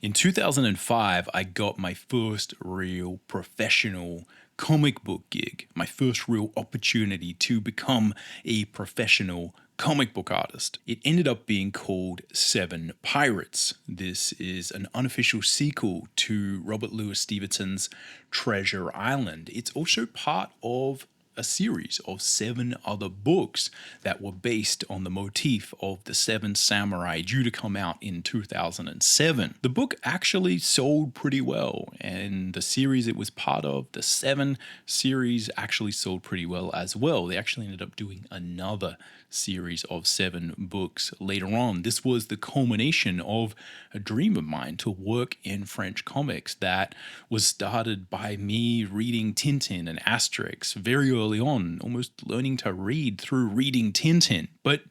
In 2005, I got my first real professional comic book gig, my first real opportunity to become a professional comic book artist. It ended up being called Seven Pirates. This is an unofficial sequel to Robert Louis Stevenson's Treasure Island. It's also part of a series of 7 other books that were based on the motif of the Seven Samurai, due to come out in 2007. The book actually sold pretty well, and the series it was part of, the 7 series, actually sold pretty well as well. They actually ended up doing another series of 7 books later on. This was the culmination of a dream of mine to work in French comics that was started by me reading Tintin and Asterix very early on, almost learning to read through reading Tintin. But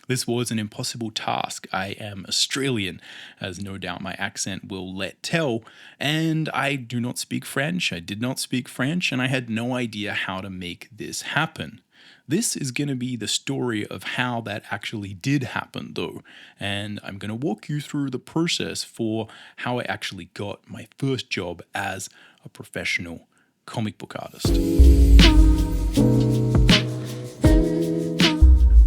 this was an impossible task. I am Australian, as no doubt my accent will let tell, and I do not speak French. I did not speak French, and I had no idea how to make this happen. This is going to be the story of how that actually did happen, though, and I'm going to walk you through the process for how I actually got my first job as a professional comic book artist.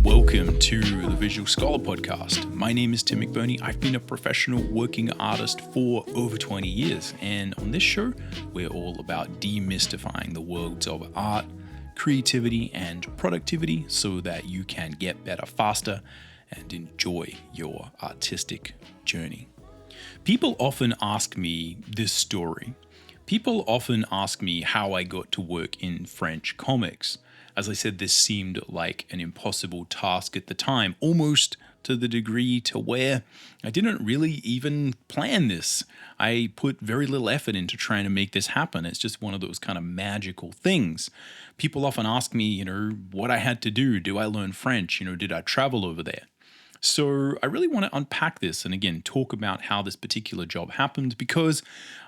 Welcome to the Visual Scholar Podcast. My name is Tim Mcburnie. I've been a professional working artist for over 20 years, and on this show, we're all about demystifying the worlds of art, creativity, and productivity so that you can get better faster and enjoy your artistic journey. People often ask me this story. People often ask me how I got to work in French comics. As I said, this seemed like an impossible task at the time, almost to the degree to where I didn't really even plan this. I put very little effort into trying to make this happen. It's just one of those kind of magical things. People often ask me, what I had to do. Do I learn French? Did I travel over there? So I really want to unpack this and again talk about how this particular job happened, because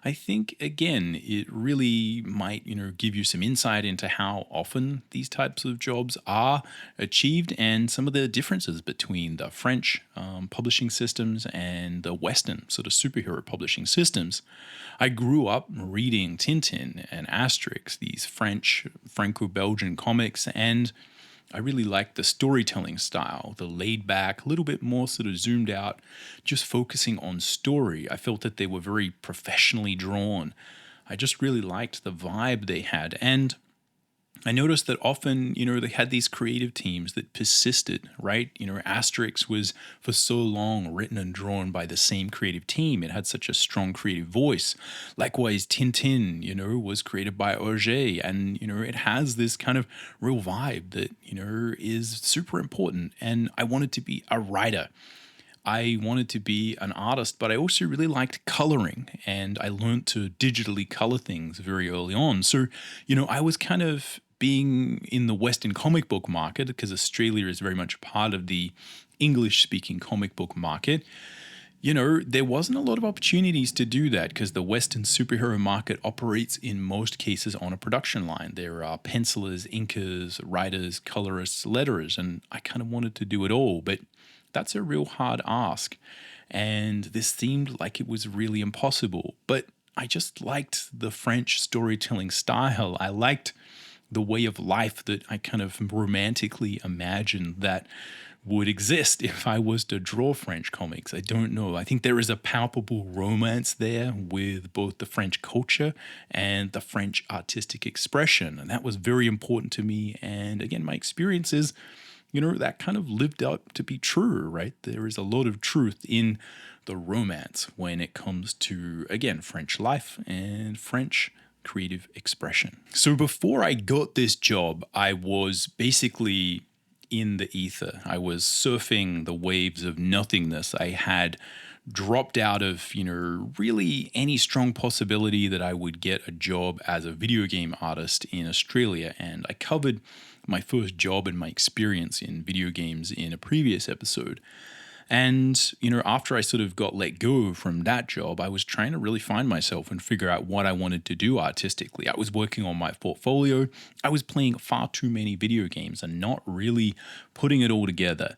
I think again it really might give you some insight into how often these types of jobs are achieved and some of the differences between the French publishing systems and the Western sort of superhero publishing systems. I grew up reading Tintin and Asterix, these French Franco-Belgian comics, and I really liked the storytelling style, the laid back, a little bit more sort of zoomed out, just focusing on story. I felt that they were very professionally drawn. I just really liked the vibe they had. And I noticed that often, they had these creative teams that persisted, right? Asterix was for so long written and drawn by the same creative team. It had such a strong creative voice. Likewise, Tintin, was created by Auger, and, it has this kind of real vibe that, is super important. And I wanted to be a writer. I wanted to be an artist, but I also really liked coloring, and I learned to digitally color things very early on. So, I was kind of being in the Western comic book market, because Australia is very much part of the English-speaking comic book market. There wasn't a lot of opportunities to do that because the Western superhero market operates in most cases on a production line. There are pencilers, inkers, writers, colorists, letterers, and I kind of wanted to do it all, but that's a real hard ask. And this seemed like it was really impossible, but I just liked the French storytelling style. I liked the way of life that I kind of romantically imagined that would exist if I was to draw French comics. I don't know. I think there is a palpable romance there with both the French culture and the French artistic expression. And that was very important to me. And again, my experiences, that kind of lived up to be true, right? There is a lot of truth in the romance when it comes to, again, French life and French creative expression. So before I got this job, I was basically in the ether. I was surfing the waves of nothingness. I had dropped out of, really any strong possibility that I would get a job as a video game artist in Australia. And I covered my first job and my experience in video games in a previous episode. And, after I sort of got let go from that job, I was trying to really find myself and figure out what I wanted to do artistically. I was working on my portfolio. I was playing far too many video games and not really putting it all together.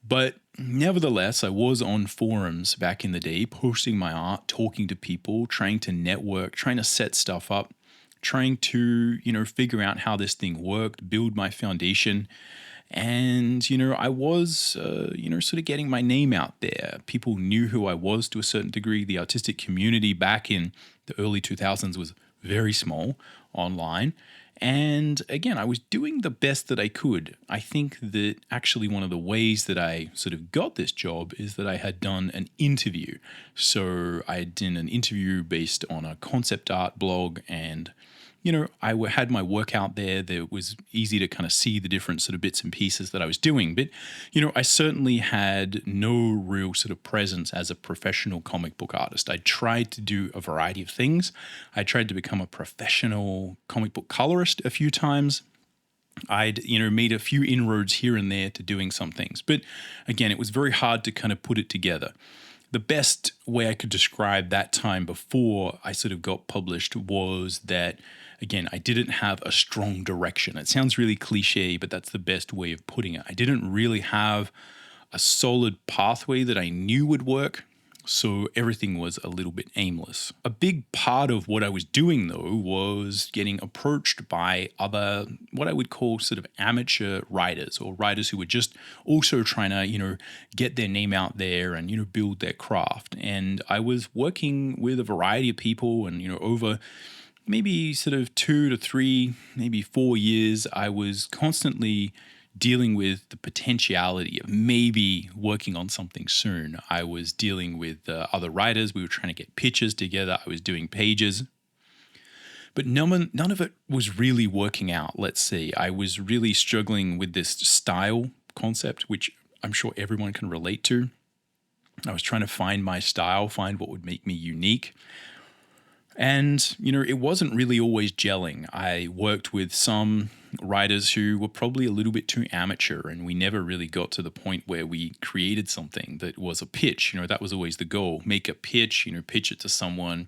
But nevertheless, I was on forums back in the day, posting my art, talking to people, trying to network, trying to set stuff up, trying to, figure out how this thing worked, build my foundation. And, I was, sort of getting my name out there. People knew who I was to a certain degree. The artistic community back in the early 2000s was very small online. And again, I was doing the best that I could. I think that actually one of the ways that I sort of got this job is that I had done an interview. So I did an interview based on a concept art blog, and I had my work out there. That was easy to kind of see the different sort of bits and pieces that I was doing. But, I certainly had no real sort of presence as a professional comic book artist. I tried to do a variety of things. I tried to become a professional comic book colorist a few times. I'd, made a few inroads here and there to doing some things. But again, it was very hard to kind of put it together. The best way I could describe that time before I sort of got published was that, again, I didn't have a strong direction. It sounds really cliche, but that's the best way of putting it. I didn't really have a solid pathway that I knew would work, so everything was a little bit aimless. A big part of what I was doing, though, was getting approached by other, what I would call sort of amateur writers, or writers who were just also trying to, get their name out there and, build their craft. And I was working with a variety of people, and, over maybe sort of 2 to 3, maybe 4 years, I was constantly dealing with the potentiality of maybe working on something soon. I was dealing with other writers. We were trying to get pitches together. I was doing pages. But none of it was really working out, let's see. I was really struggling with this style concept, which I'm sure everyone can relate to. I was trying to find my style, find what would make me unique. And, it wasn't really always gelling. I worked with some writers who were probably a little bit too amateur, and we never really got to the point where we created something that was a pitch. That was always the goal. Make a pitch, pitch it to someone,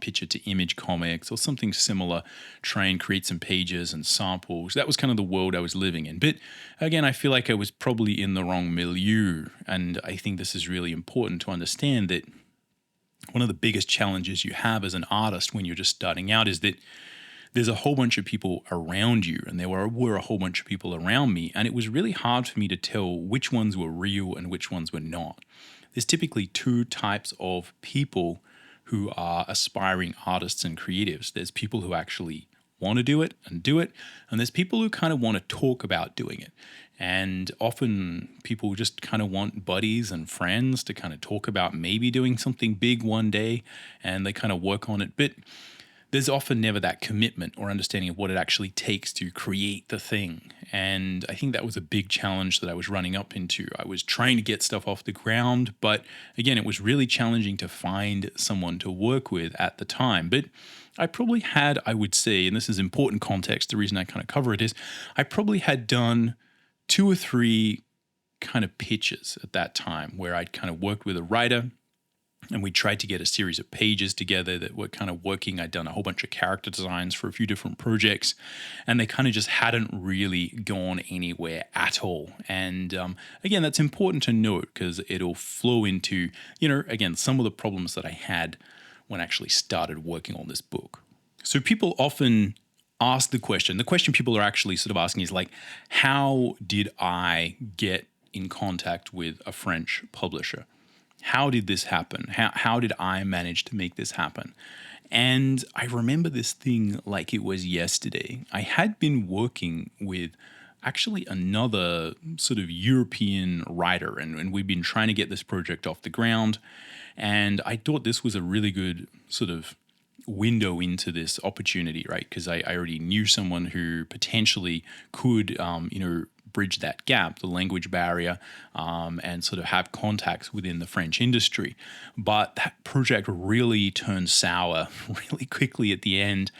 pitch it to Image Comics or something similar, try and create some pages and samples. That was kind of the world I was living in. But again, I feel like I was probably in the wrong milieu. And I think this is really important to understand that one of the biggest challenges you have as an artist when you're just starting out is that there's a whole bunch of people around you, and there were a whole bunch of people around me, and it was really hard for me to tell which ones were real and which ones were not. There's typically two types of people who are aspiring artists and creatives. There's people who actually want to do it, and there's people who kind of want to talk about doing it. And often people just kind of want buddies and friends to kind of talk about maybe doing something big one day, and they kind of work on it. But there's often never that commitment or understanding of what it actually takes to create the thing. And I think that was a big challenge that I was running up into. I was trying to get stuff off the ground, but again, it was really challenging to find someone to work with at the time. But I probably had, I would say, and this is important context, the reason I kind of cover it is, I probably had done 2 or 3 kind of pitches at that time where I'd kind of worked with a writer, and we tried to get a series of pages together that were kind of working. I'd done a whole bunch of character designs for a few different projects, and they kind of just hadn't really gone anywhere at all. And again, that's important to note because it'll flow into, again, some of the problems that I had when I actually started working on this book. So people often ask the question people are actually sort of asking is like, how did I get in contact with a French publisher? How did this happen? How did I manage to make this happen? And I remember this thing like it was yesterday. I had been working with actually another sort of European writer, and we've been trying to get this project off the ground. And I thought this was a really good sort of window into this opportunity, right? Because I already knew someone who potentially could, bridge that gap, the language barrier, and sort of have contacts within the French industry. But that project really turned sour really quickly at the end.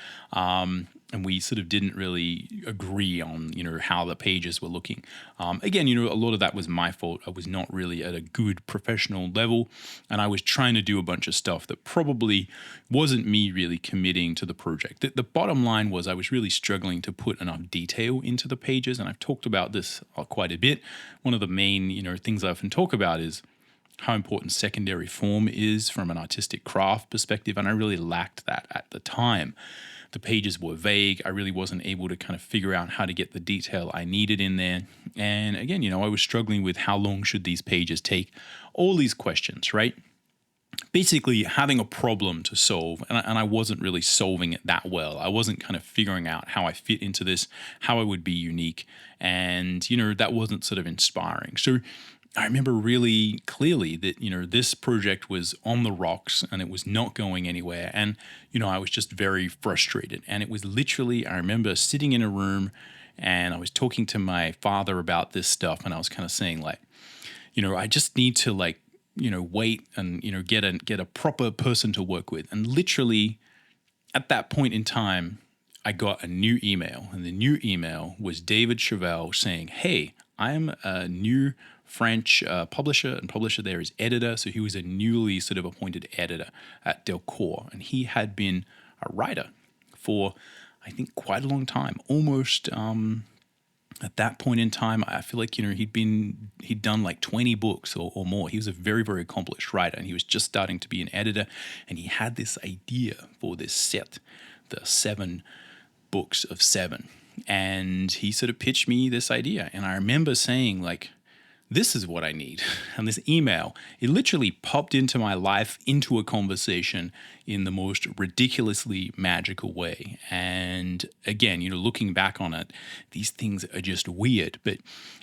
and we sort of didn't really agree on, how the pages were looking. Again, a lot of that was my fault. I was not really at a good professional level, and I was trying to do a bunch of stuff that probably wasn't me really committing to the project. The bottom line was I was really struggling to put enough detail into the pages, and I've talked about this quite a bit. One of the main, things I often talk about is how important secondary form is from an artistic craft perspective, and I really lacked that at the time. The pages were vague. I really wasn't able to kind of figure out how to get the detail I needed in there. And again, I was struggling with how long should these pages take? All these questions, right? Basically having a problem to solve, and I wasn't really solving it that well. I wasn't kind of figuring out how I fit into this, how I would be unique, and, that wasn't sort of inspiring. So I remember really clearly that, this project was on the rocks and it was not going anywhere. And, I was just very frustrated. And it was literally, I remember sitting in a room and I was talking to my father about this stuff. And I was kind of saying like, I just need to like, wait and, get a proper person to work with. And literally at that point in time, I got a new email, and the new email was David Chevelle saying, "Hey, I'm a new French publisher, and publisher there is editor." So he was a newly sort of appointed editor at Delcourt, and he had been a writer for, I think, quite a long time, almost at that point in time. I feel like, he'd done like 20 books or more. He was a very, very accomplished writer, and he was just starting to be an editor, and he had this idea for this set, the 7 books of 7. And he sort of pitched me this idea. And I remember saying like, this is what I need. And this email, it literally popped into my life, into a conversation in the most ridiculously magical way. And again, looking back on it, these things are just weird. But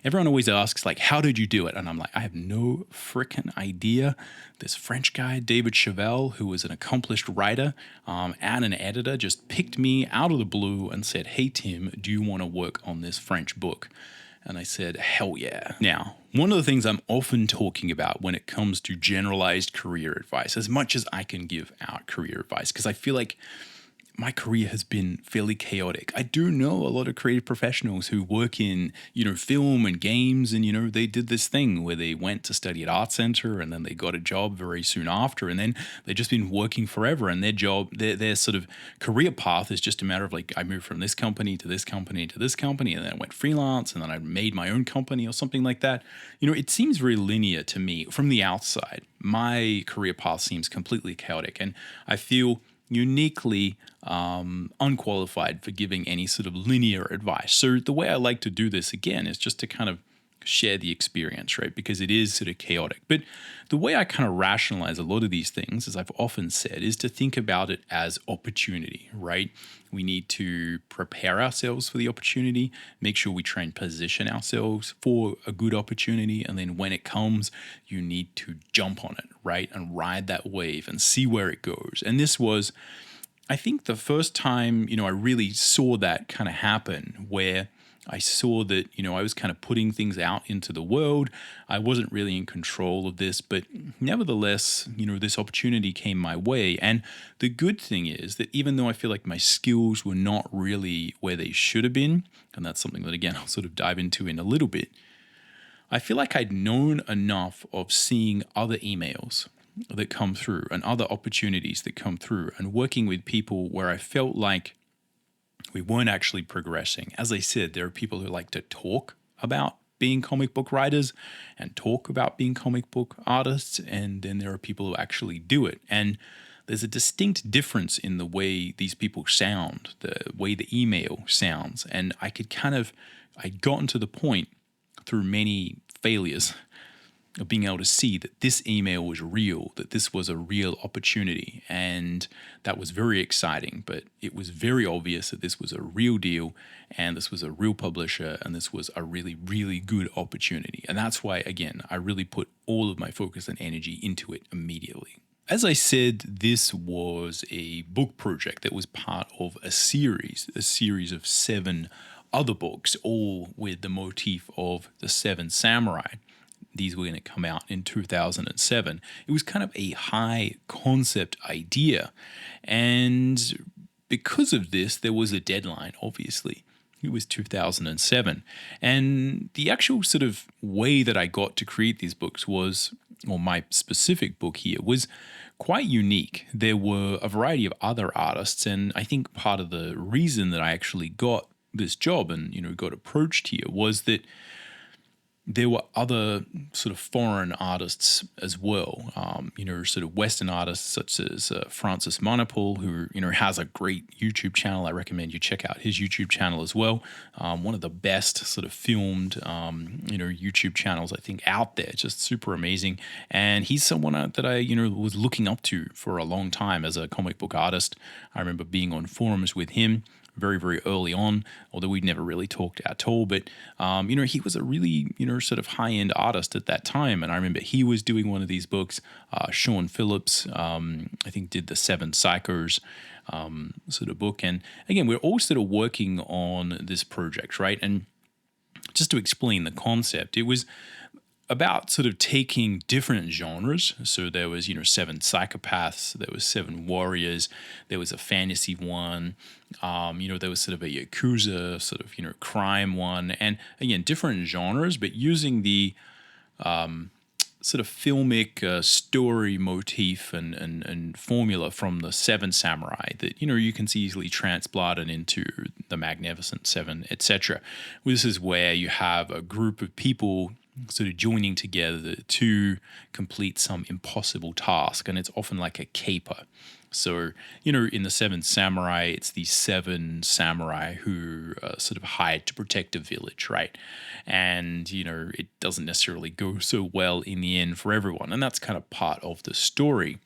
everyone always asks like, how did you do it? And I'm like, I have no freaking idea. This French guy, David Chevelle, who was an accomplished writer and an editor, just picked me out of the blue and said, "Hey, Tim, do you want to work on this French book?" And I said, hell yeah. Now, one of the things I'm often talking about when it comes to generalized career advice, as much as I can give out career advice, because I feel like my career has been fairly chaotic. I do know a lot of creative professionals who work in, film and games, and, they did this thing where they went to study at Art Center and then they got a job very soon after, and then they've just been working forever, and their sort of career path is just a matter of like, I moved from this company to this company to this company, and then I went freelance, and then I made my own company or something like that. It seems very linear to me from the outside. My career path seems completely chaotic, and I feel uniquely unqualified for giving any sort of linear advice. So the way I like to do this again is just to kind of share the experience, right? Because it is sort of chaotic. But the way I kind of rationalize a lot of these things, as I've often said, is to think about it as opportunity, right? We need to prepare ourselves for the opportunity, make sure we try and position ourselves for a good opportunity. And then when it comes, you need to jump on it, right? And ride that wave and see where it goes. And this was, I think, the first time, I really saw that kind of happen, where I saw that, I was kind of putting things out into the world. I wasn't really in control of this, but nevertheless, this opportunity came my way. And the good thing is that even though I feel like my skills were not really where they should have been, and that's something that, again, I'll sort of dive into in a little bit, I feel like I'd known enough of seeing other emails that come through and other opportunities that come through and working with people where I felt like we weren't actually progressing. As I said, there are people who like to talk about being comic book writers and talk about being comic book artists, and then there are people who actually do it. And there's a distinct difference in the way these people sound, the way the email sounds. And I'd gotten to the point through many failures of being able to see that this email was real, that this was a real opportunity. And that was very exciting, but it was very obvious that this was a real deal, and this was a real publisher, and this was a really, really good opportunity. And that's why, again, I really put all of my focus and energy into it immediately. As I said, this was a book project that was part of a series of 7 other books, all with the motif of the 7 samurai. These were going to come out in 2007. It was kind of a high concept idea. And because of this, there was a deadline, obviously. It was 2007. And the actual sort of way that I got to create these books was, or my specific book here, was quite unique. There were a variety of other artists, and I think part of the reason that I actually got this job and, got approached here was that there were other sort of foreign artists as well, sort of Western artists such as Francis Monopole, who, has a great YouTube channel. I recommend you check out his YouTube channel as well. One of the best sort of filmed, YouTube channels, I think, out there. Just super amazing. And he's someone that I, was looking up to for a long time as a comic book artist. I remember being on forums with him very, very early on, although we'd never really talked at all. But, he was a really, sort of high-end artist at that time. And I remember he was doing one of these books. Sean Phillips, I think, did the Seven Psychos sort of book. And again, we're all sort of working on this project, right? And just to explain the concept, it was about sort of taking different genres. So there was, Seven Psychopaths, there was Seven Warriors, there was a fantasy one, there was sort of a Yakuza sort of, crime one, and again, different genres, but using the sort of filmic story motif and formula from the Seven Samurai that, you can see easily transplanted into the Magnificent Seven, etc. This is where you have a group of people sort of joining together to complete some impossible task, and it's often like a caper. So, in the Seven Samurai, it's the seven samurai who sort of hired to protect a village, right? And, it doesn't necessarily go so well in the end for everyone, and that's kind of part of the story.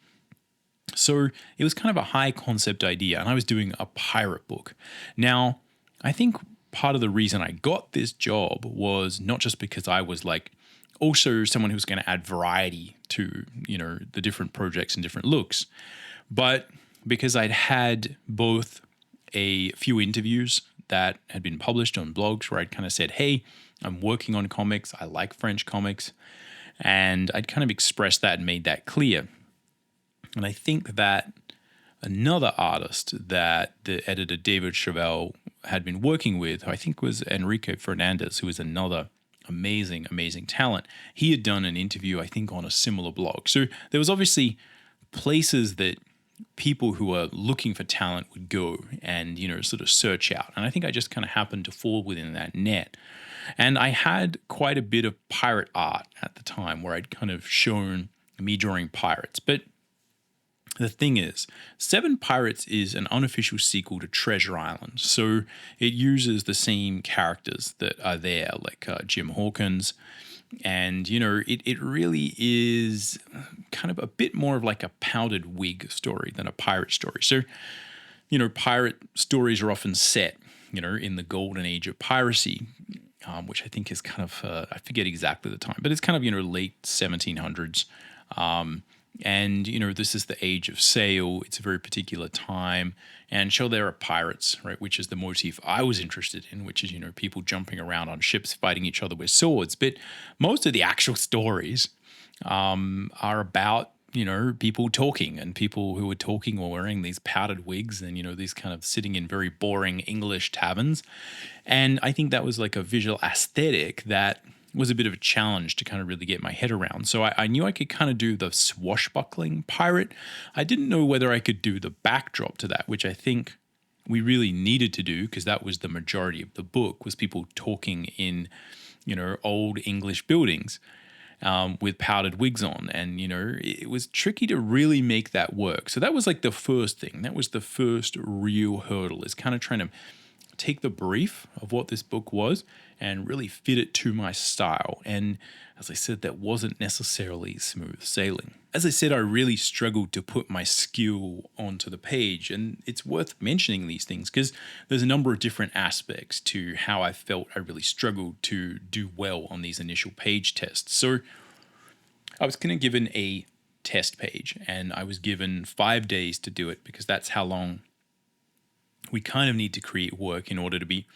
So it was kind of a high concept idea, and I was doing a pirate book. Now, I think part of the reason I got this job was not just because I was also someone who was going to add variety to, the different projects and different looks, but because I'd had both a few interviews that had been published on blogs where I'd kind of said, hey, I'm working on comics. I like French comics. And I'd kind of expressed that and made that clear. And I think that another artist that the editor David Chevelle had been working with, who I think was Enrique Fernandez, who was another amazing, amazing talent. He had done an interview, I think, on a similar blog. So there was obviously places that people who are looking for talent would go and, sort of search out. And I think I just kind of happened to fall within that net. And I had quite a bit of pirate art at the time where I'd kind of shown me drawing pirates. But the thing is, Seven Pirates is an unofficial sequel to Treasure Island. So it uses the same characters that are there, like Jim Hawkins. And, it really is kind of a bit more of like a powdered wig story than a pirate story. So, pirate stories are often set, in the golden age of piracy, which I think is kind of, I forget exactly the time, but it's kind of, late 1700s. And, this is the age of sail. It's a very particular time. And sure, there are pirates, right, which is the motif I was interested in, which is, people jumping around on ships, fighting each other with swords. But most of the actual stories are about, people talking, and people who are talking or wearing these powdered wigs and, these kind of sitting in very boring English taverns. And I think that was like a visual aesthetic that was a bit of a challenge to kind of really get my head around. So I knew I could kind of do the swashbuckling pirate. I didn't know whether I could do the backdrop to that, which I think we really needed to do, because that was the majority of the book, was people talking in, old English buildings with powdered wigs on. And, it was tricky to really make that work. So that was like the first thing. That was the first real hurdle, is kind of trying to take the brief of what this book was and really fit it to my style. And as I said, that wasn't necessarily smooth sailing. As I said, I really struggled to put my skill onto the page, and it's worth mentioning these things because there's a number of different aspects to how I felt I really struggled to do well on these initial page tests. So I was kind of given a test page, and I was given 5 days to do it, because that's how long we kind of need to create work in order to be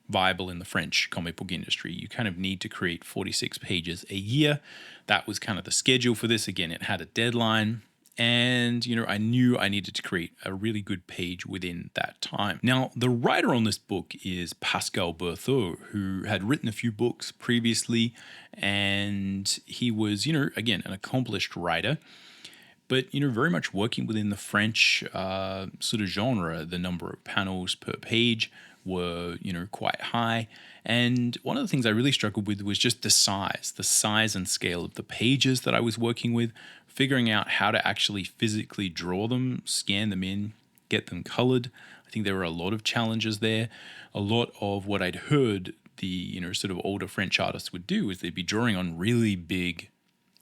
viable in the French comic book industry. You kind of need to create 46 pages a year. That was kind of the schedule for this. Again, it had a deadline, And, I knew I needed to create a really good page within that time. Now, the writer on this book is Pascal Berthaud, who had written a few books previously, and he was, again, an accomplished writer, but, very much working within the French sort of genre. The number of panels per page were, quite high. And one of the things I really struggled with was just the size and scale of the pages that I was working with, figuring out how to actually physically draw them, scan them in, get them colored. I think there were a lot of challenges there. A lot of what I'd heard the, sort of older French artists would do is they'd be drawing on really big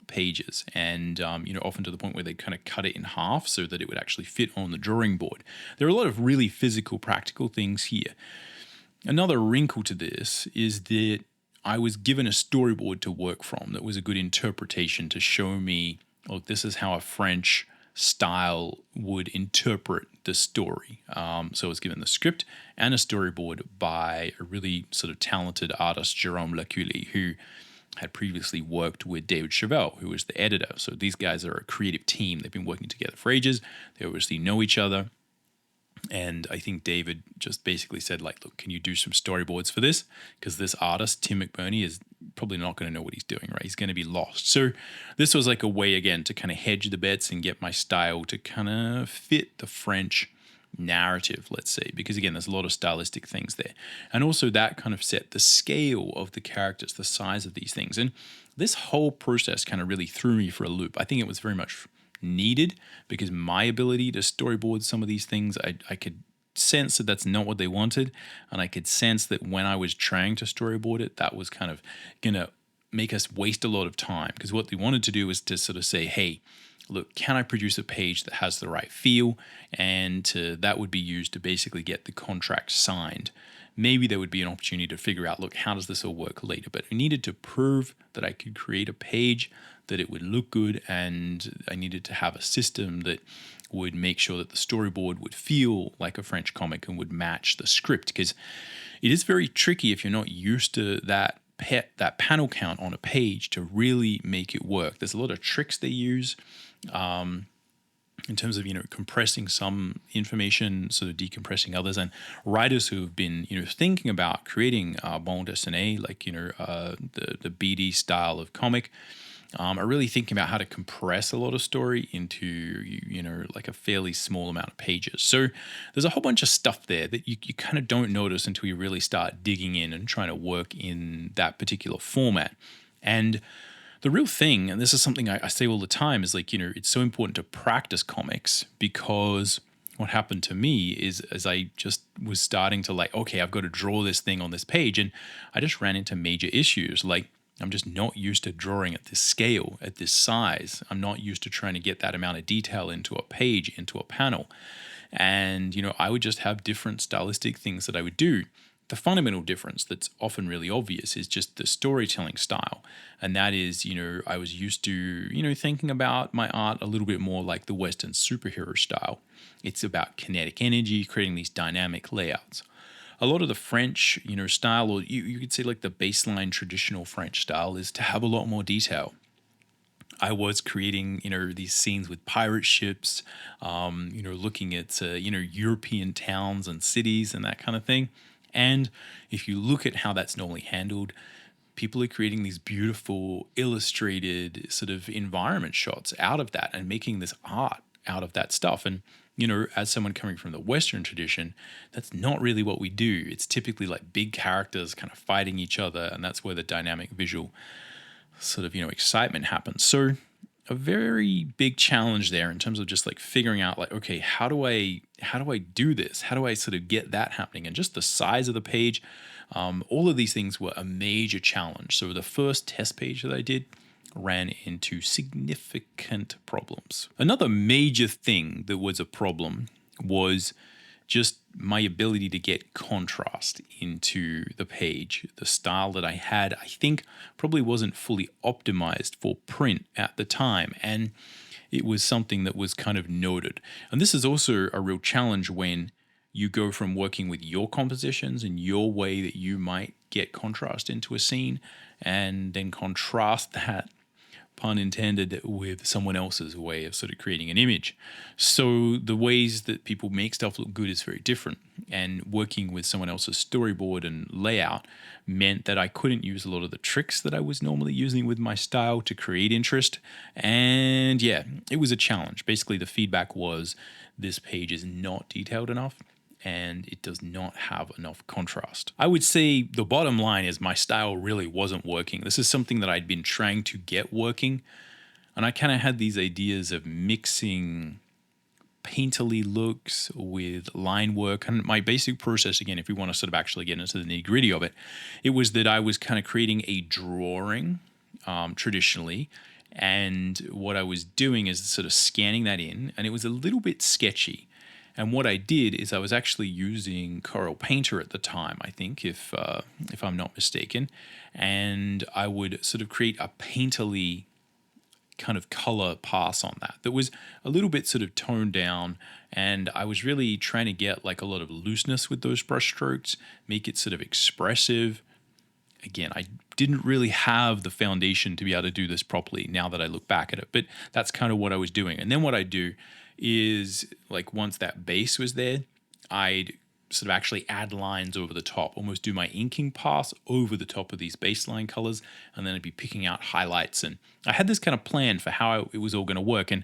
pages and, often to the point where they'd kind of cut it in half so that it would actually fit on the drawing board. There are a lot of really physical, practical things here. Another wrinkle to this is that I was given a storyboard to work from that was a good interpretation to show me, look, this is how a French style would interpret the story. So I was given the script and a storyboard by a really sort of talented artist, Jérôme Lacully, who had previously worked with David Chevelle, who was the editor. So these guys are a creative team. They've been working together for ages. They obviously know each other. And I think David just basically said, like, look, can you do some storyboards for this? Because this artist, Tim Mcburnie, is probably not going to know what he's doing, right? He's going to be lost. So this was like a way, again, to kind of hedge the bets and get my style to kind of fit the French narrative, let's say, because again, there's a lot of stylistic things there. And also that kind of set the scale of the characters, the size of these things. And this whole process kind of really threw me for a loop. I think it was very much needed because my ability to storyboard some of these things, I could sense that that's not what they wanted. And I could sense that when I was trying to storyboard it, that was kind of going to make us waste a lot of time, because what they wanted to do was to sort of say, hey, look, can I produce a page that has the right feel? And that would be used to basically get the contract signed. Maybe there would be an opportunity to figure out, look, how does this all work later? But I needed to prove that I could create a page, that it would look good, and I needed to have a system that would make sure that the storyboard would feel like a French comic and would match the script, because it is very tricky if you're not used to that panel count on a page to really make it work. There's a lot of tricks they use in terms of, compressing some information, sort of decompressing others, and writers who have been, thinking about creating bande dessinée, like, the BD style of comic, are really thinking about how to compress a lot of story into, like a fairly small amount of pages. So there's a whole bunch of stuff there that you kind of don't notice until you really start digging in and trying to work in that particular format. And the real thing, and this is something I say all the time, is like, it's so important to practice comics, because what happened to me is as I just was starting to like, okay, I've got to draw this thing on this page, and I just ran into major issues. Like, I'm just not used to drawing at this scale, at this size. I'm not used to trying to get that amount of detail into a page, into a panel. And, I would just have different stylistic things that I would do. The fundamental difference that's often really obvious is just the storytelling style. And that is, I was used to, thinking about my art a little bit more like the Western superhero style. It's about kinetic energy, creating these dynamic layouts. A lot of the French, style, or you could say like the baseline traditional French style, is to have a lot more detail. I was creating, these scenes with pirate ships, looking at, European towns and cities and that kind of thing. And if you look at how that's normally handled, people are creating these beautiful illustrated sort of environment shots out of that and making this art out of that stuff. And, as someone coming from the Western tradition, that's not really what we do. It's typically like big characters kind of fighting each other, and that's where the dynamic visual sort of, excitement happens. So a very big challenge there in terms of just like figuring out like, okay, how do I do this? How do I sort of get that happening? And just the size of the page, all of these things were a major challenge. So the first test page that I did ran into significant problems. Another major thing that was a problem was just my ability to get contrast into the page. The style that I had, I think, probably wasn't fully optimized for print at the time, and it was something that was kind of noted. And this is also a real challenge when you go from working with your compositions and your way that you might get contrast into a scene, and then contrast that pun intended, with someone else's way of sort of creating an image. So the ways that people make stuff look good is very different. And working with someone else's storyboard and layout meant that I couldn't use a lot of the tricks that I was normally using with my style to create interest. And yeah, it was a challenge. Basically, the feedback was this page is not detailed enough and it does not have enough contrast. I would say the bottom line is my style really wasn't working. This is something that I'd been trying to get working, and I kind of had these ideas of mixing painterly looks with line work. And my basic process, again, if we want to sort of actually get into the nitty-gritty of it, it was that I was kind of creating a drawing traditionally, and what I was doing is sort of scanning that in, and it was a little bit sketchy. And what I did is I was actually using Corel Painter at the time, I think, if I'm not mistaken, and I would sort of create a painterly kind of color pass on that was a little bit sort of toned down, and I was really trying to get like a lot of looseness with those brush strokes, make it sort of expressive. Again, I didn't really have the foundation to be able to do this properly now that I look back at it, but that's kind of what I was doing. And then what I do is, like, once that base was there, I'd sort of actually add lines over the top, almost do my inking pass over the top of these baseline colors, and then I'd be picking out highlights. And I had this kind of plan for how it was all going to work, and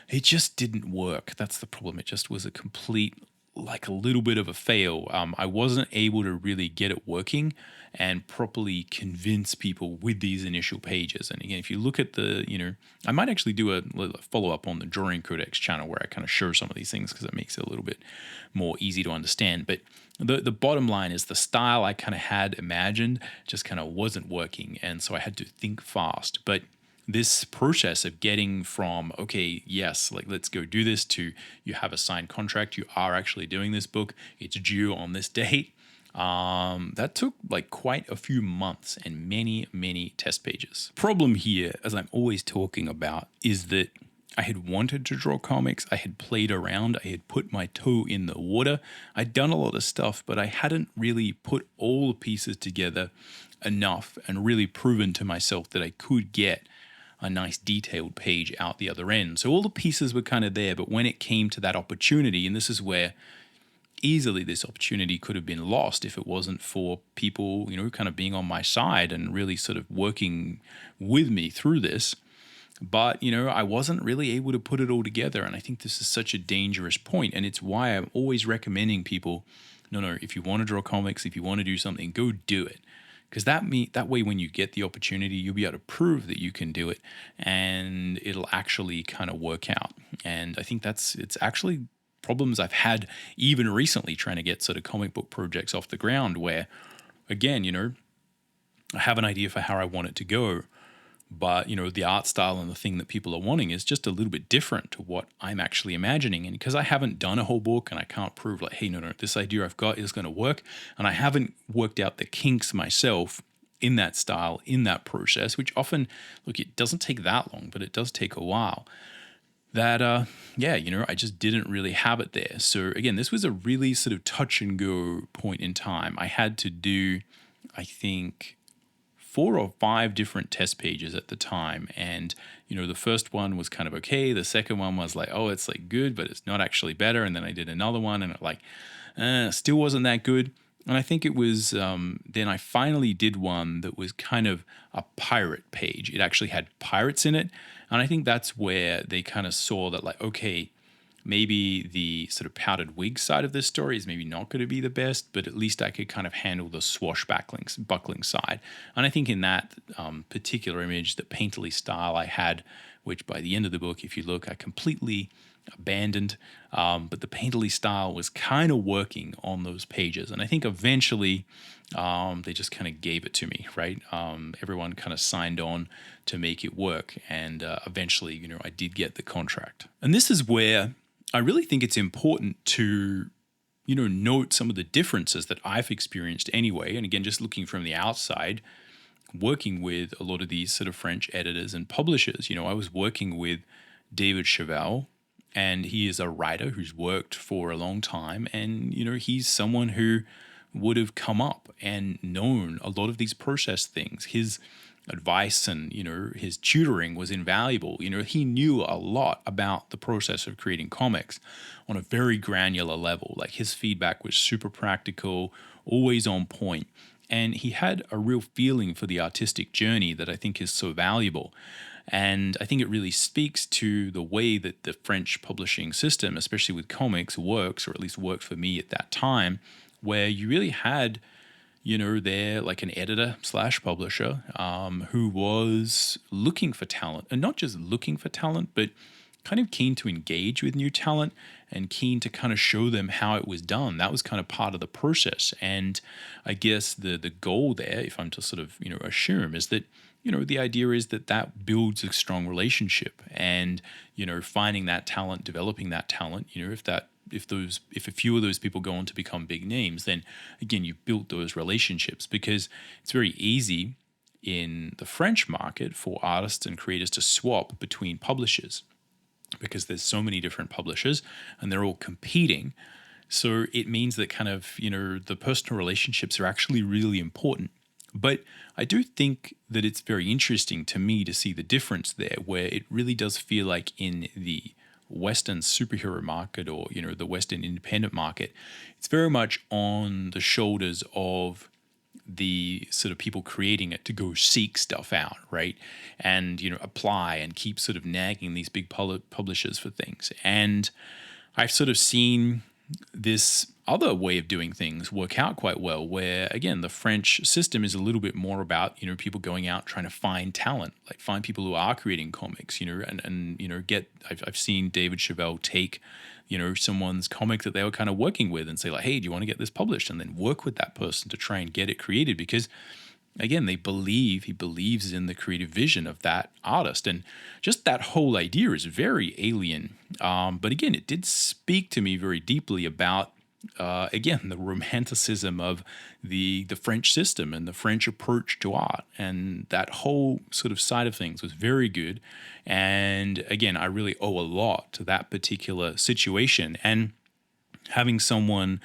it just didn't work. That's the problem. It just was a complete, like, a little bit of a fail. I wasn't able to really get it working and properly convince people with these initial pages. And again, if you look at I might actually do a follow-up on the Drawing Codex channel where I kind of show some of these things because it makes it a little bit more easy to understand. But the bottom line is the style I kind of had imagined just kind of wasn't working, and so I had to think fast. But this process of getting from, okay, yes, like, let's go do this, to you have a signed contract, you are actually doing this book, it's due on this date, that took like quite a few months and many test pages. Problem here, as I'm always talking about, is that I had wanted to draw comics, I had played around, I had put my toe in the water, I'd done a lot of stuff, but I hadn't really put all the pieces together enough and really proven to myself that I could get a nice detailed page out the other end. So all the pieces were kind of there, but when it came to that opportunity, and this is where easily this opportunity could have been lost if it wasn't for people, kind of being on my side and really sort of working with me through this. But, I wasn't really able to put it all together. And I think this is such a dangerous point. And it's why I'm always recommending people, no, if you want to draw comics, if you want to do something, go do it. Because that way, when you get the opportunity, you'll be able to prove that you can do it, and it'll actually kind of work out. And I think it's actually problems I've had even recently trying to get sort of comic book projects off the ground, where, again, I have an idea for how I want it to go, but, the art style and the thing that people are wanting is just a little bit different to what I'm actually imagining. And because I haven't done a whole book and I can't prove like, hey, no, this idea I've got is going to work, and I haven't worked out the kinks myself in that style, in that process, which often, look, it doesn't take that long, but it does take a while, that, I just didn't really have it there. So again, this was a really sort of touch and go point in time. I had to do, I think, 4 or 5 different test pages at the time. And, the first one was kind of okay. The second one was like, oh, it's like good, but it's not actually better. And then I did another one and it still wasn't that good. And I think it was, then I finally did one that was kind of a pirate page. It actually had pirates in it. And I think that's where they kind of saw that, like, okay, maybe the sort of powdered wig side of this story is maybe not going to be the best, but at least I could kind of handle the buckling side. And I think in that particular image, the painterly style I had, which by the end of the book, if you look, I completely abandoned, but the painterly style was kind of working on those pages. And I think eventually they just kind of gave it to me, right? Everyone kind of signed on to make it work. And eventually, I did get the contract. And this is where I really think it's important to, note some of the differences that I've experienced anyway. And again, just looking from the outside, working with a lot of these sort of French editors and publishers, I was working with David Cheval, and he is a writer who's worked for a long time. And, he's someone who would have come up and known a lot of these process things. His advice and, his tutoring was invaluable. He knew a lot about the process of creating comics on a very granular level. Like his feedback was super practical, always on point. And he had a real feeling for the artistic journey that I think is so valuable. And I think it really speaks to the way that the French publishing system, especially with comics, works, or at least worked for me at that time, where you really had, there like an editor slash publisher who was looking for talent, and not just looking for talent, but kind of keen to engage with new talent and keen to kind of show them how it was done. That was kind of part of the process. And I guess the goal there, if I'm to sort of, assume, is that, the idea is that builds a strong relationship, and, finding that talent, developing that talent, if a few of those people go on to become big names, then again, you've built those relationships, because it's very easy in the French market for artists and creators to swap between publishers, because there's so many different publishers and they're all competing. So it means that kind of, the personal relationships are actually really important. But I do think that it's very interesting to me to see the difference there, where it really does feel like in the Western superhero market, or, the Western independent market, it's very much on the shoulders of the sort of people creating it to go seek stuff out, right? And, apply and keep sort of nagging these big publishers for things. And I've sort of seen this other way of doing things work out quite well, where, again, the French system is a little bit more about, people going out trying to find talent, like find people who are creating comics, I've seen David Chevelle take, someone's comic that they were kind of working with and say like, hey, do you want to get this published? And then work with that person to try and get it created, because again, he believes in the creative vision of that artist. And just that whole idea is very alien. But again, it did speak to me very deeply about, again, the romanticism of the French system and the French approach to art. And that whole sort of side of things was very good. And again, I really owe a lot to that particular situation. And having someone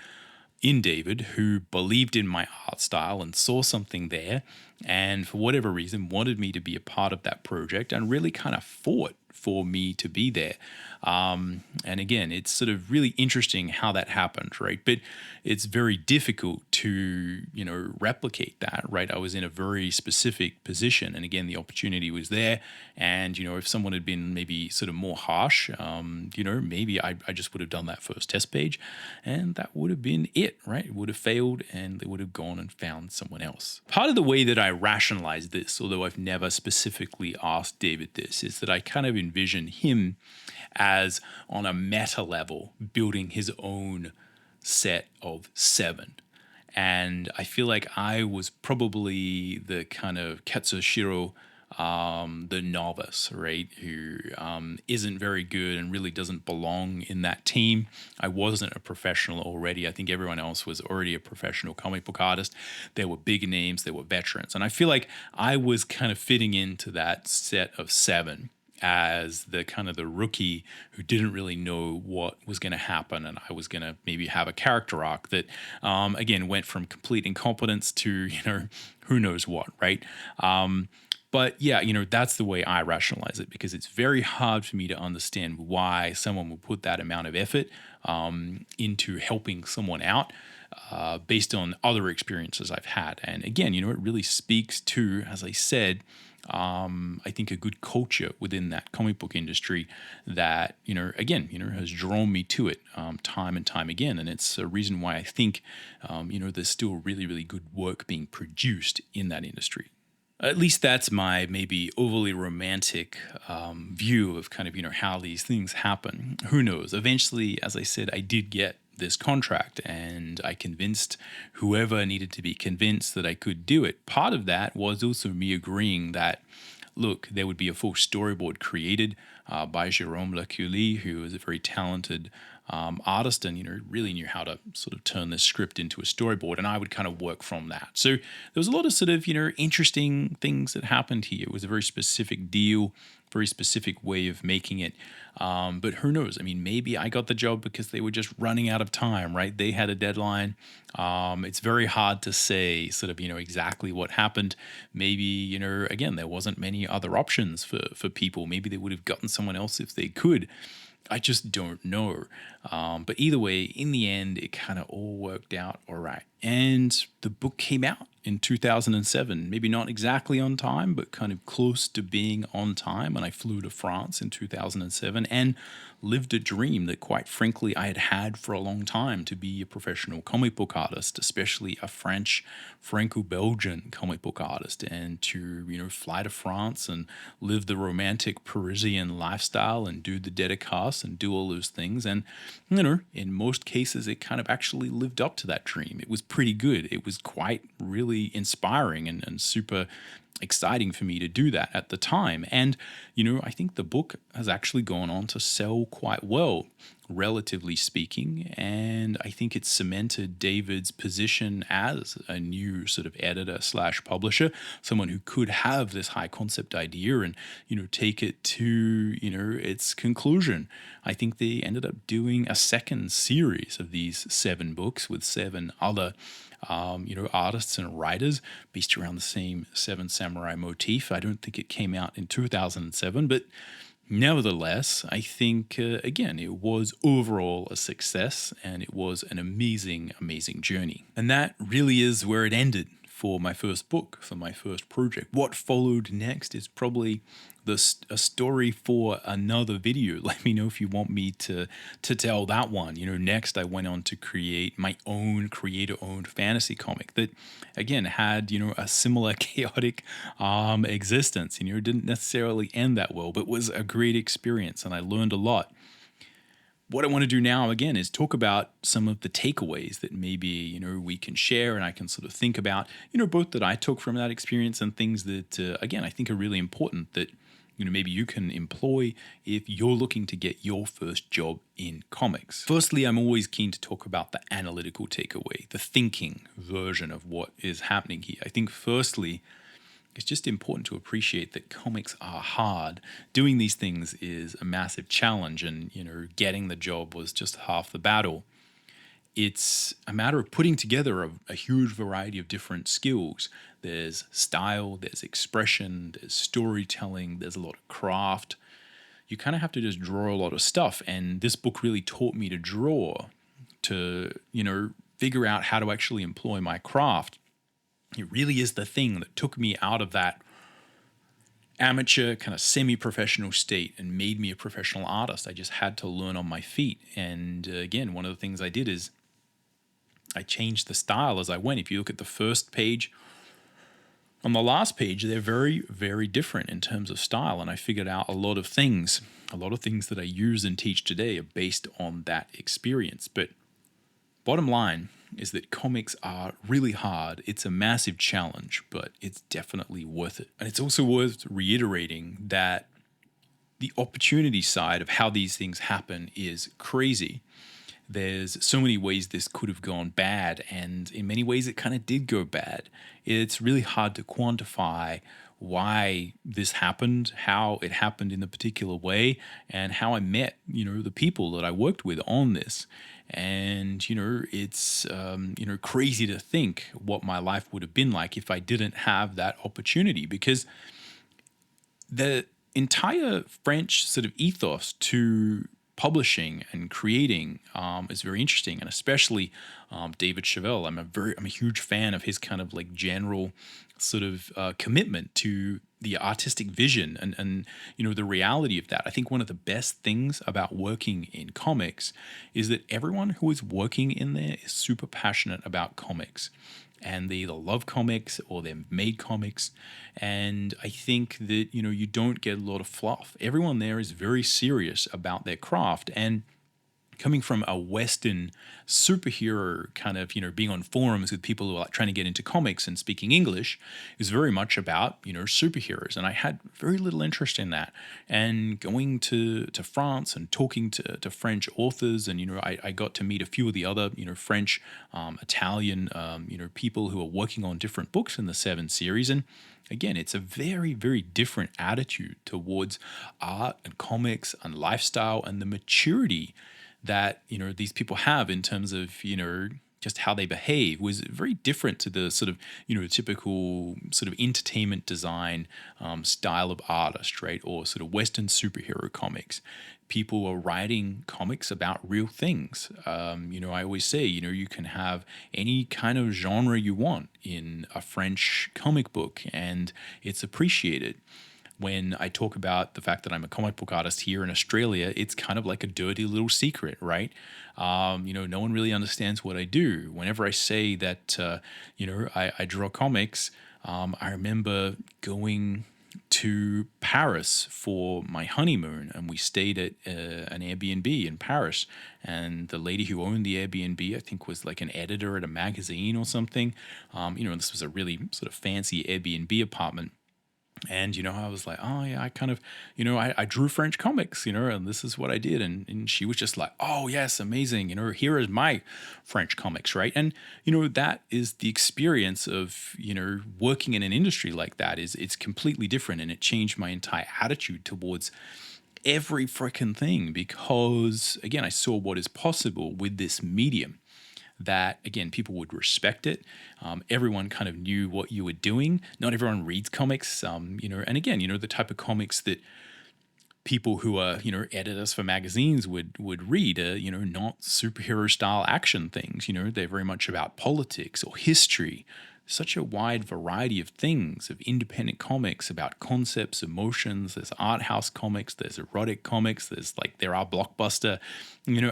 in David who believed in my art style and saw something there, and for whatever reason wanted me to be a part of that project and really kind of fought for me to be there. And again, it's sort of really interesting how that happened, right? But it's very difficult to, replicate that, right? I was in a very specific position, and again, the opportunity was there. And, if someone had been maybe sort of more harsh, maybe I just would have done that first test page, and that would have been it, right? It would have failed, and they would have gone and found someone else. Part of the way that I rationalize this, although I've never specifically asked David this, is that I kind of envision him as, on a meta level, building his own set of 7. And I feel like I was probably the kind of Katsushiro, the novice, right, who isn't very good and really doesn't belong in that team. I wasn't a professional already. I think everyone else was already a professional comic book artist. There were big names, there were veterans. And I feel like I was kind of fitting into that set of 7 as the kind of the rookie who didn't really know what was going to happen, and I was going to maybe have a character arc that, again, went from complete incompetence to, who knows what, right? But yeah, that's the way I rationalize it, because it's very hard for me to understand why someone would put that amount of effort into helping someone out based on other experiences I've had. And again, it really speaks to, as I said, I think a good culture within that comic book industry that, again, has drawn me to it time and time again. And it's a reason why I think, there's still really, really good work being produced in that industry. At least that's my maybe overly romantic view of kind of, how these things happen. Who knows? Eventually, as I said, I did get this contract, and I convinced whoever needed to be convinced that I could do it. Part of that was also me agreeing that, look, there would be a full storyboard created by Jérôme Lacully, who is a very talented artist and, really knew how to sort of turn this script into a storyboard. And I would kind of work from that. So there was a lot of sort of, interesting things that happened here. It was a very specific deal, very specific way of making it. But who knows? I mean, maybe I got the job because they were just running out of time, right? They had a deadline. It's very hard to say sort of, exactly what happened. Maybe, again, there wasn't many other options for people. Maybe they would have gotten someone else if they could. I just don't know. But either way, in the end, it kind of all worked out all right. And the book came out in 2007, maybe not exactly on time, but kind of close to being on time. And I flew to France in 2007 and lived a dream that, quite frankly, I had had for a long time, to be a professional comic book artist, especially a French, Franco-Belgian comic book artist, and to, fly to France and live the romantic Parisian lifestyle and do the dédicace and do all those things. And, in most cases, it kind of actually lived up to that dream. It was pretty good. It was quite really inspiring and super exciting for me to do that at the time. And, I think the book has actually gone on to sell quite well, relatively speaking. And I think it's cemented David's position as a new sort of editor / publisher, someone who could have this high concept idea and, take it to, its conclusion. I think they ended up doing a second series of these 7 books with 7 other artists and writers based around the same 7 samurai motif. I don't think it came out in 2007, but nevertheless, I think, again, it was overall a success and it was an amazing, amazing journey. And that really is where it ended for my first book, for my first project. What followed next is probably a story for another video. Let me know if you want me to tell that one. Next I went on to create my own creator-owned fantasy comic that, again, had, a similar chaotic existence. It didn't necessarily end that well, but was a great experience and I learned a lot. What I want to do now, again, is talk about some of the takeaways that maybe, we can share and I can sort of think about, both that I took from that experience and things that, again, I think are really important that, maybe you can employ if you're looking to get your first job in comics. Firstly, I'm always keen to talk about the analytical takeaway, the thinking version of what is happening here. I think firstly, it's just important to appreciate that comics are hard. Doing these things is a massive challenge and, getting the job was just half the battle. It's a matter of putting together a huge variety of different skills. There's style, there's expression, there's storytelling, there's a lot of craft. You kind of have to just draw a lot of stuff. And this book really taught me to draw, to, figure out how to actually employ my craft. It really is the thing that took me out of that amateur kind of semi-professional state and made me a professional artist. I just had to learn on my feet. And again, one of the things I did is I changed the style as I went. If you look at the first page, on the last page, they're very, very different in terms of style. And I figured out a lot of things that I use and teach today are based on that experience. But bottom line is that comics are really hard. It's a massive challenge, but it's definitely worth it. And it's also worth reiterating that the opportunity side of how these things happen is crazy. There's so many ways this could have gone bad, and in many ways it kind of did go bad. It's really hard to quantify why this happened, how it happened in a particular way, and how I met, the people that I worked with on this. And, it's, crazy to think what my life would have been like if I didn't have that opportunity, because the entire French sort of ethos to publishing and creating is very interesting, and especially David Chevelle. I'm a huge fan of his kind of like general sort of commitment to the artistic vision and the reality of that. I think one of the best things about working in comics is that everyone who is working in there is super passionate about comics. And they either love comics or they've made comics. And I think that, you don't get a lot of fluff. Everyone there is very serious about their craft. And coming from a Western superhero kind of, being on forums with people who are like trying to get into comics and speaking English is very much about, superheroes. And I had very little interest in that. And going to France and talking to French authors, and, I got to meet a few of the other, French, Italian, people who are working on different books in the Seven series. And again, it's a very, very different attitude towards art and comics and lifestyle and the maturity that these people have in terms of just how they behave was very different to the sort of typical sort of entertainment design style of artist, right? Or sort of Western superhero comics. People are writing comics about real things. I always say, you can have any kind of genre you want in a French comic book, and it's appreciated. When I talk about the fact that I'm a comic book artist here in Australia, it's kind of like a dirty little secret, right? No one really understands what I do. Whenever I say that, I draw comics, I remember going to Paris for my honeymoon, and we stayed at an Airbnb in Paris. And the lady who owned the Airbnb, I think, was like an editor at a magazine or something. This was a really sort of fancy Airbnb apartment. And, I was like, oh, yeah, I kind of, I drew French comics, and this is what I did. And she was just like, oh, yes, amazing. Here is my French comics, right? And, that is the experience of, working in an industry like that it's completely different. And it changed my entire attitude towards every freaking thing because, again, I saw what is possible with this medium. That, again, people would respect it. Everyone kind of knew what you were doing. Not everyone reads comics, and again, the type of comics that people who are, editors for magazines would read are, not superhero style action things. They're very much about politics or history. Such a wide variety of things, of independent comics about concepts, emotions. There's art house comics, there's erotic comics, there are blockbuster,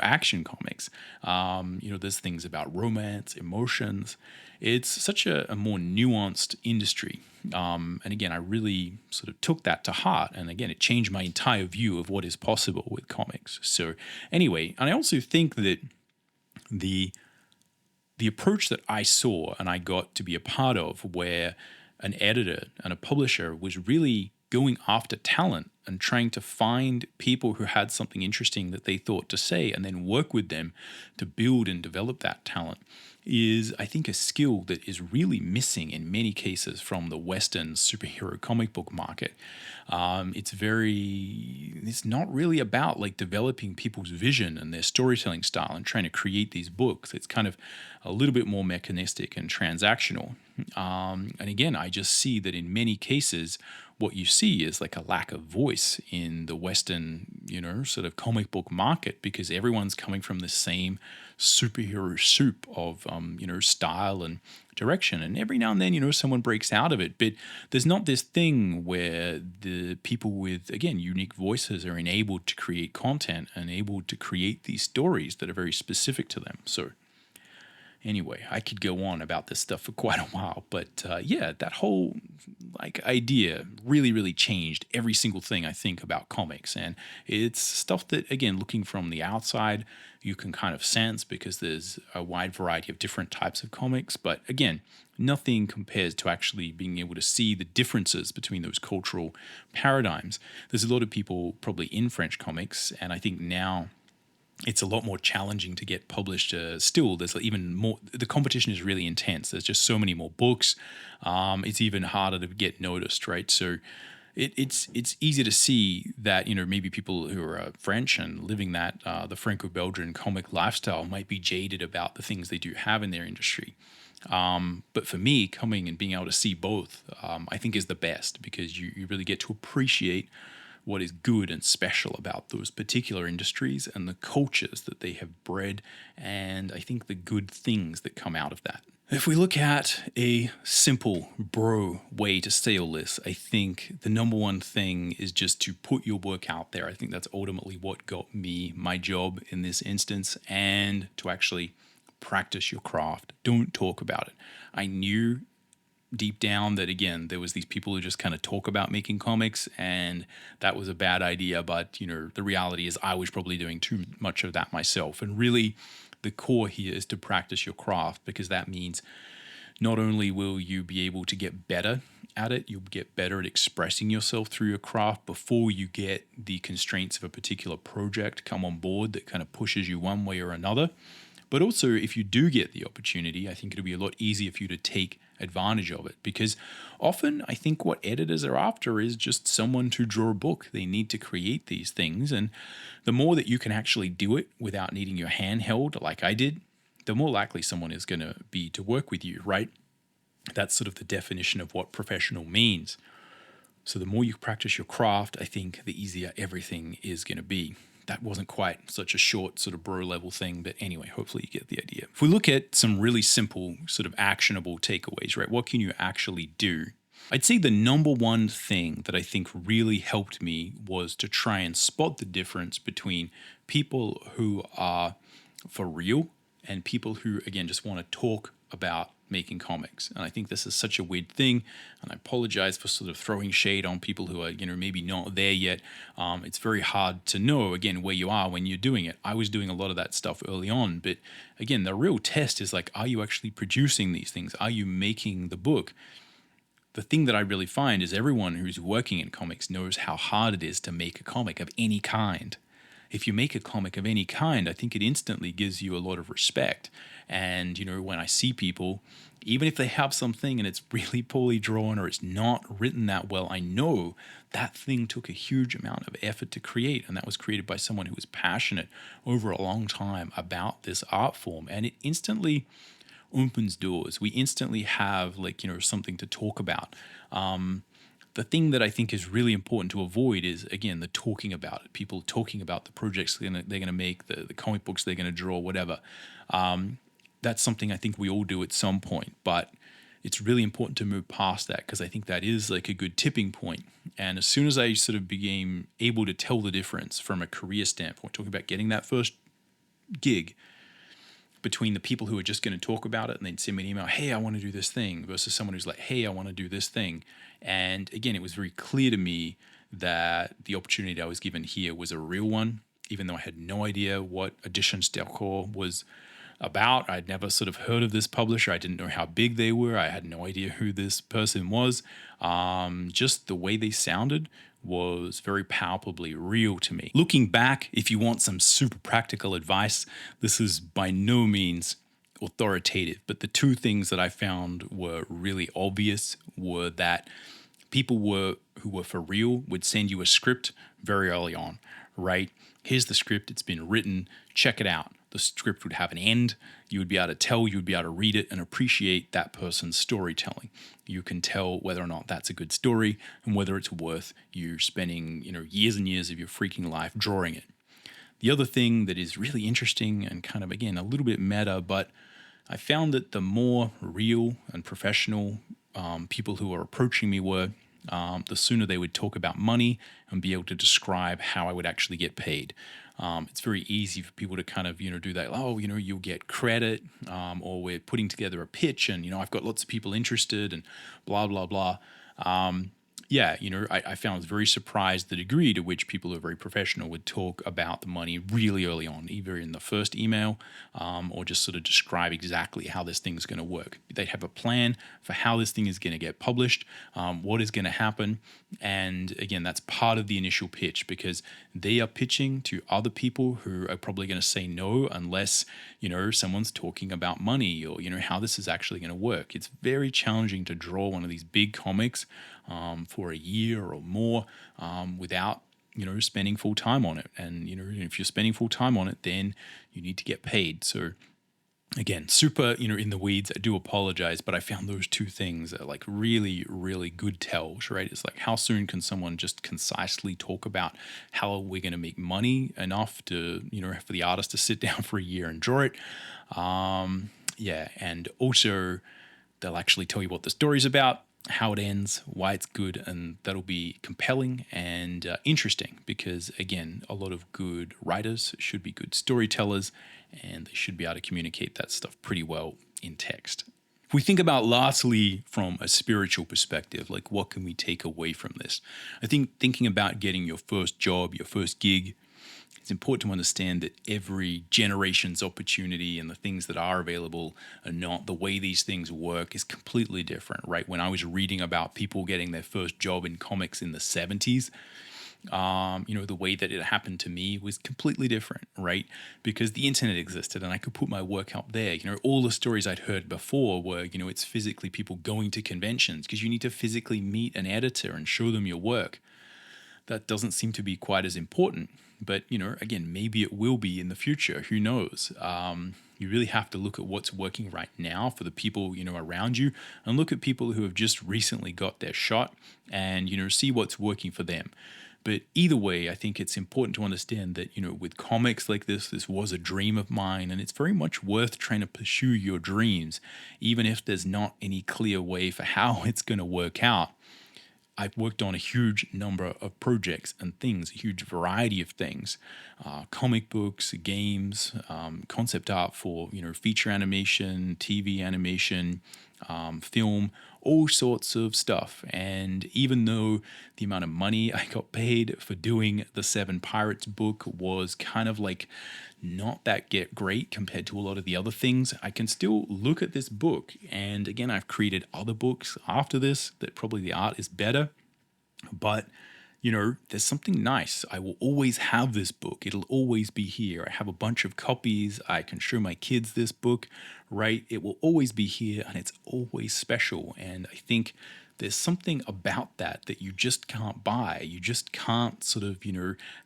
action comics. There's things about romance, emotions. It's such a more nuanced industry. And again, I really sort of took that to heart. And again, it changed my entire view of what is possible with comics. So anyway, and I also think that the approach that I saw and I got to be a part of, where an editor and a publisher was really going after talent and trying to find people who had something interesting that they thought to say and then work with them to build and develop that talent, is, I think, a skill that is really missing in many cases from the Western superhero comic book market. It's not really about like developing people's vision and their storytelling style and trying to create these books. It's kind of a little bit more mechanistic and transactional. And again, I just see that in many cases, what you see is like a lack of voice in the Western, sort of comic book market, because everyone's coming from the same superhero soup of, style and direction. And every now and then, someone breaks out of it. But there's not this thing where the people with, again, unique voices are enabled to create content and able to create these stories that are very specific to them. So anyway, I could go on about this stuff for quite a while, but that whole idea really, really changed every single thing I think about comics. And it's stuff that, again, looking from the outside, you can kind of sense because there's a wide variety of different types of comics. But again, nothing compares to actually being able to see the differences between those cultural paradigms. There's a lot of people probably in French comics, and I think now it's a lot more challenging to get published. Still, there's even more. The competition is really intense. There's just so many more books. It's even harder to get noticed, right? So it's easy to see that maybe people who are French and living that the Franco-Belgian comic lifestyle might be jaded about the things they do have in their industry. But for me, coming and being able to see both, I think is the best, because you really get to appreciate what is good and special about those particular industries and the cultures that they have bred, and I think the good things that come out of that. If we look at a simple bro way to say all this, I think the number one thing is just to put your work out there. I think that's ultimately what got me my job in this instance, and to actually practice your craft. Don't talk about it. I knew deep down that, again, there was these people who just kind of talk about making comics, and that was a bad idea. But, the reality is I was probably doing too much of that myself. And really, the core here is to practice your craft, because that means not only will you be able to get better at it, you'll get better at expressing yourself through your craft before you get the constraints of a particular project come on board that kind of pushes you one way or another. But also, if you do get the opportunity, I think it'll be a lot easier for you to take advantage of it, because often I think what editors are after is just someone to draw a book. They need to create these things, and the more that you can actually do it without needing your hand held like I did, the more likely someone is going to be to work with you, right? That's sort of the definition of what professional means. So the more you practice your craft, I think the easier everything is going to be. That wasn't quite such a short sort of bro level thing, but anyway, hopefully you get the idea. If we look at some really simple sort of actionable takeaways, right? What can you actually do? I'd say the number one thing that I think really helped me was to try and spot the difference between people who are for real and people who, again, just want to talk about making comics. And I think this is such a weird thing, and I apologize for sort of throwing shade on people who are, maybe not there yet. It's very hard to know, again, where you are when you're doing it. I was doing a lot of that stuff early on, but again, the real test is like, are you actually producing these things? Are you making the book? The thing that I really find is everyone who's working in comics knows how hard it is to make a comic of any kind. If you make a comic of any kind, I think it instantly gives you a lot of respect. And, when I see people, even if they have something and it's really poorly drawn or it's not written that well, I know that thing took a huge amount of effort to create. And that was created by someone who was passionate over a long time about this art form. And it instantly opens doors. We instantly have something to talk about. The thing that I think is really important to avoid is, again, the talking about it. People talking about the projects they're going to make, the comic books they're going to draw, whatever. That's something I think we all do at some point, but it's really important to move past that, because I think that is like a good tipping point. And as soon as I sort of became able to tell the difference from a career standpoint, talking about getting that first gig, between the people who are just going to talk about it and then send me an email, hey, I want to do this thing, versus someone who's like, hey, I want to do this thing. And again, it was very clear to me that the opportunity I was given here was a real one, even though I had no idea what Editions Delcourt was about. I'd never sort of heard of this publisher. I didn't know how big they were. I had no idea who this person was. Just the way they sounded was very palpably real to me. Looking back, if you want some super practical advice, this is by no means authoritative, but the two things that I found were really obvious were that people who were for real would send you a script very early on, right? Here's the script, it's been written, check it out. The script would have an end. You would be able to read it and appreciate that person's storytelling. You can tell whether or not that's a good story and whether it's worth you spending, years and years of your freaking life drawing it. The other thing that is really interesting and kind of, again, a little bit meta, but I found that the more real and professional people who are approaching me were, the sooner they would talk about money and be able to describe how I would actually get paid. It's very easy for people to kind of, do that. Oh, you'll get credit, or we're putting together a pitch and, I've got lots of people interested and blah, blah, blah. I found very surprised the degree to which people who are very professional would talk about the money really early on, either in the first email or just sort of describe exactly how this thing's going to work. They have a plan for how this thing is going to get published, what is going to happen. And again, that's part of the initial pitch, because they are pitching to other people who are probably going to say no unless, someone's talking about money or, how this is actually going to work. It's very challenging to draw one of these big comics for a year or more without, spending full time on it. And, if you're spending full time on it, then you need to get paid. So again, super, in the weeds. I do apologize, but I found those two things are like really, really good tells, right? It's like, how soon can someone just concisely talk about how we're going to make money enough to, for the artist to sit down for a year and draw it. And also they'll actually tell you what the story's about, how it ends, why it's good, and that'll be compelling and interesting, because again, a lot of good writers should be good storytellers, and they should be able to communicate that stuff pretty well in text. we think about lastly from a spiritual perspective, like what can we take away from this? I think thinking about getting your first job, your first gig, it's important to understand that every generation's opportunity and the things that are available are not the way these things work is completely different, right? When I was reading about people getting their first job in comics in the 70s, the way that it happened to me was completely different, right? Because the internet existed and I could put my work up there. All the stories I'd heard before were, it's physically people going to conventions because you need to physically meet an editor and show them your work. That doesn't seem to be quite as important. But, again, maybe it will be in the future. Who knows? You really have to look at what's working right now for the people, around you, and look at people who have just recently got their shot and, see what's working for them. But either way, I think it's important to understand that, with comics like this was a dream of mine, and it's very much worth trying to pursue your dreams, even if there's not any clear way for how it's going to work out. I've worked on a huge number of projects and things, a huge variety of things, comic books, games, concept art for, feature animation, TV animation, film, all sorts of stuff. And even though the amount of money I got paid for doing the Seven Pirates book was kind of like not that great compared to a lot of the other things, I can still look at this book. And again, I've created other books after this that probably the art is better, but there's something nice. I will always have this book. It'll always be here. I have a bunch of copies. I can show my kids this book, right? It will always be here and it's always special. And I think there's something about that you just can't buy. You just can't sort of,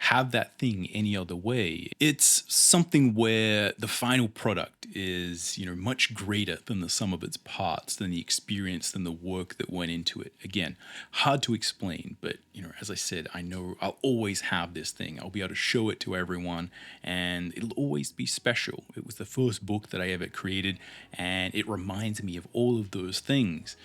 have that thing any other way. It's something where the final product is, much greater than the sum of its parts, than the experience, than the work that went into it. Again, hard to explain, but, as I said, I know I'll always have this thing. I'll be able to show it to everyone and it'll always be special. It was the first book that I ever created and it reminds me of all of those things.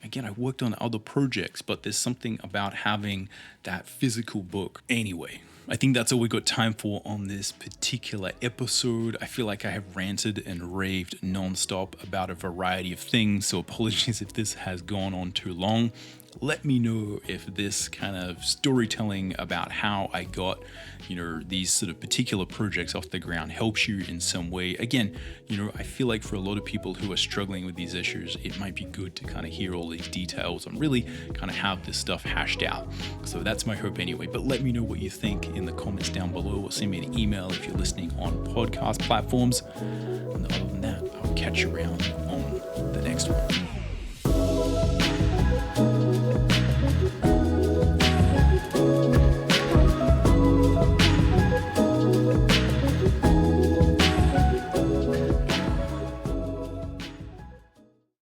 Again, I worked on other projects, but there's something about having that physical book. Anyway, I think that's all we got time for on this particular episode. I feel like I have ranted and raved nonstop about a variety of things, so apologies if this has gone on too long. Let me know if this kind of storytelling about how I got, these sort of particular projects off the ground helps you in some way. Again, I feel like for a lot of people who are struggling with these issues, it might be good to kind of hear all these details and really kind of have this stuff hashed out. So that's my hope anyway. But let me know what you think in the comments down below or send me an email if you're listening on podcast platforms. And other than that, I'll catch you around on the next one.